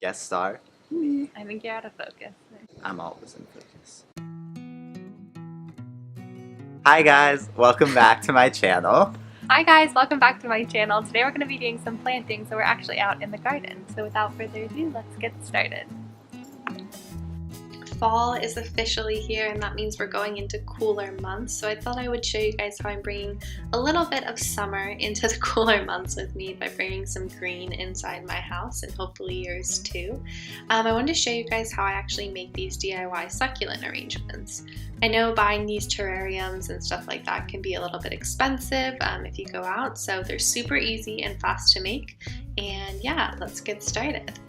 Guest star, me. I think you're out of focus. I'm always in focus. Hi guys, welcome back to my channel. Hi guys, welcome back to my channel. Today we're going to be doing some planting, so we're actually out in the garden. So without further ado, let's get started. Fall is officially here, and that means we're going into cooler months. So I thought I would show you guys how I'm bringing a little bit of summer into the cooler months with me by bringing some green inside my house, and hopefully yours too. I wanted to show you guys how I actually make these DIY succulent arrangements. I know buying these terrariums and stuff like that can be a little bit expensive if you go out, so they're super easy and fast to make. And yeah, let's get started.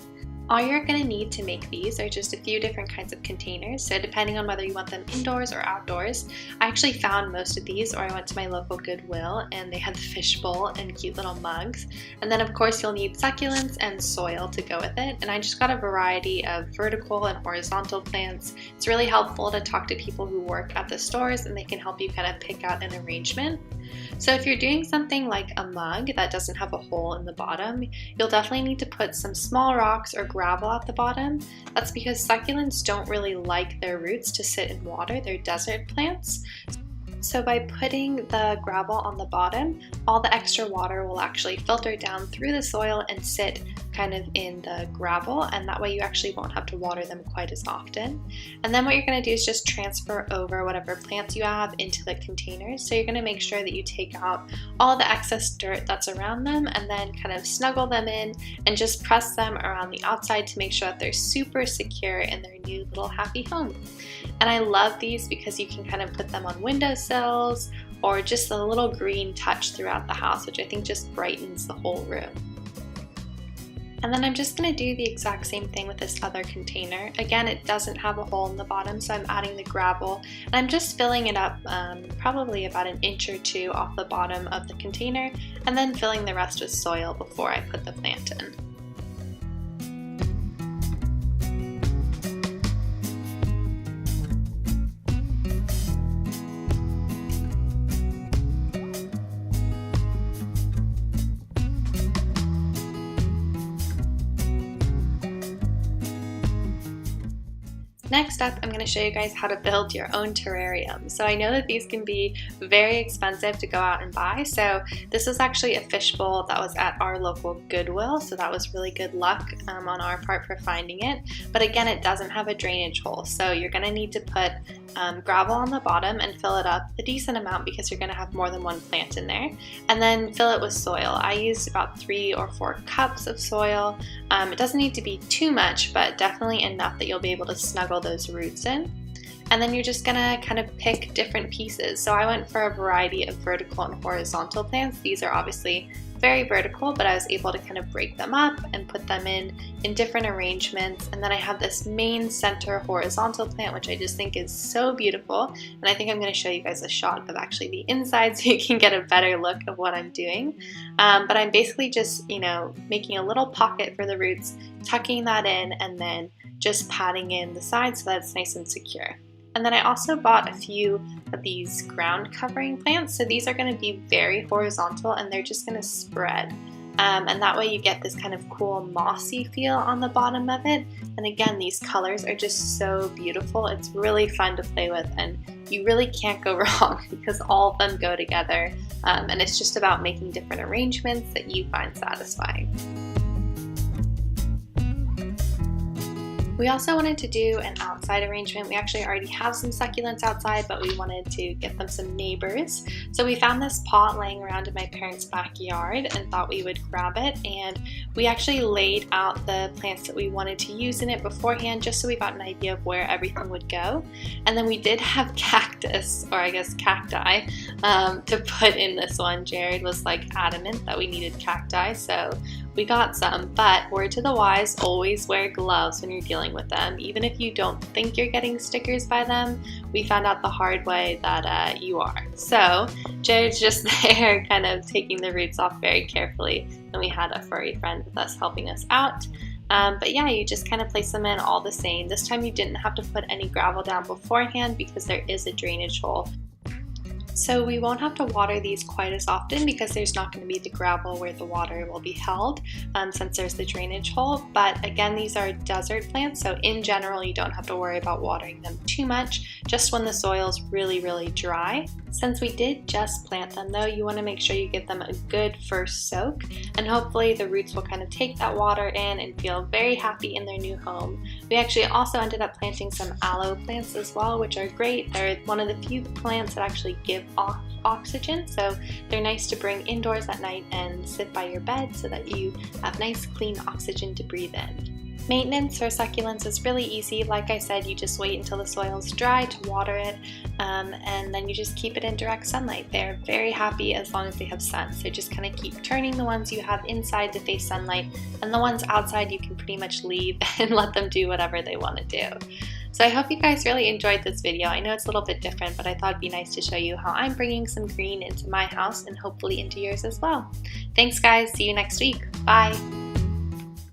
All you're going to need to make these are just a few different kinds of containers, so depending on whether you want them indoors or outdoors. I actually found most of these, or I went to my local Goodwill and they had the fishbowl and cute little mugs. And then of course you'll need succulents and soil to go with it, and I just got a variety of vertical and horizontal plants. It's really helpful to talk to people who work at the stores and they can help you kind of pick out an arrangement. So if you're doing something like a mug that doesn't have a hole in the bottom, you'll definitely need to put some small rocks or gravel at the bottom. That's because succulents don't really like their roots to sit in water. They're desert plants. So by putting the gravel on the bottom, all the extra water will actually filter down through the soil and sit kind of in the gravel, and that way you actually won't have to water them quite as often. And then what you're going to do is just transfer over whatever plants you have into the containers. So you're going to make sure that you take out all the excess dirt that's around them and then kind of snuggle them in and just press them around the outside to make sure that they're super secure in their new little happy home. And I love these because you can kind of put them on windowsills or just a little green touch throughout the house, which I think just brightens the whole room. And then I'm just going to do the exact same thing with this other container. Again, it doesn't have a hole in the bottom, so I'm adding the gravel and I'm just filling it up probably about an inch or two off the bottom of the container, and then filling the rest with soil before I put the plant in. Next up, I'm going to show you guys how to build your own terrarium. So I know that these can be very expensive to go out and buy, so this is actually a fishbowl that was at our local Goodwill, so that was really good luck on our part for finding it. But again, it doesn't have a drainage hole, so you're going to need to put gravel on the bottom and fill it up a decent amount because you're going to have more than one plant in there, and then fill it with soil. I used about 3 or 4 cups of soil. It doesn't need to be too much, but definitely enough that you'll be able to snuggle those roots in. And then you're just gonna kind of pick different pieces. So I went for a variety of vertical and horizontal plants. These are obviously very vertical, but I was able to kind of break them up and put them in different arrangements. And then I have this main center horizontal plant, which I just think is so beautiful. And I think I'm going to show you guys a shot of actually the inside so you can get a better look of what I'm doing. But I'm basically just, making a little pocket for the roots, tucking that in, and then just patting in the sides so that it's nice and secure. And then I also bought a few of these ground covering plants. So these are going to be very horizontal and they're just going to spread. And that way you get this kind of cool mossy feel on the bottom of it. And again, these colors are just so beautiful. It's really fun to play with, and you really can't go wrong because all of them go together. And it's just about making different arrangements that you find satisfying. We also wanted to do an outside arrangement. We actually already have some succulents outside, but we wanted to get them some neighbors. So we found this pot laying around in my parents' backyard and thought we would grab it. And we actually laid out the plants that we wanted to use in it beforehand, just so we got an idea of where everything would go. And then we did have cactus, or I guess cacti, to put in this one. Jared was like adamant that we needed cacti, so we got some, but word to the wise, always wear gloves when you're dealing with them. Even if you don't think you're getting stickers by them, we found out the hard way that you are. So Jared's just there kind of taking the roots off very carefully, and we had a furry friend with us helping us out. But yeah, you just kind of place them in all the same. This time you didn't have to put any gravel down beforehand because there is a drainage hole. So we won't have to water these quite as often because there's not going to be the gravel where the water will be held since there's the drainage hole. But again, these are desert plants, so in general you don't have to worry about watering them too much, just when the soil's really, really dry. Since we did just plant them though, you want to make sure you give them a good first soak, and hopefully the roots will kind of take that water in and feel very happy in their new home. We actually also ended up planting some aloe plants as well, which are great. They're one of the few plants that actually give off oxygen, so they're nice to bring indoors at night and sit by your bed so that you have nice clean oxygen to breathe in. Maintenance for succulents is really easy. Like I said, you just wait until the soil is dry to water it, and then you just keep it in direct sunlight. They're very happy as long as they have sun, so just kind of keep turning the ones you have inside to face sunlight, and the ones outside you can pretty much leave and let them do whatever they want to do. So I hope you guys really enjoyed this video. I know it's a little bit different, but I thought it'd be nice to show you how I'm bringing some green into my house and hopefully into yours as well. Thanks guys, see you next week. Bye!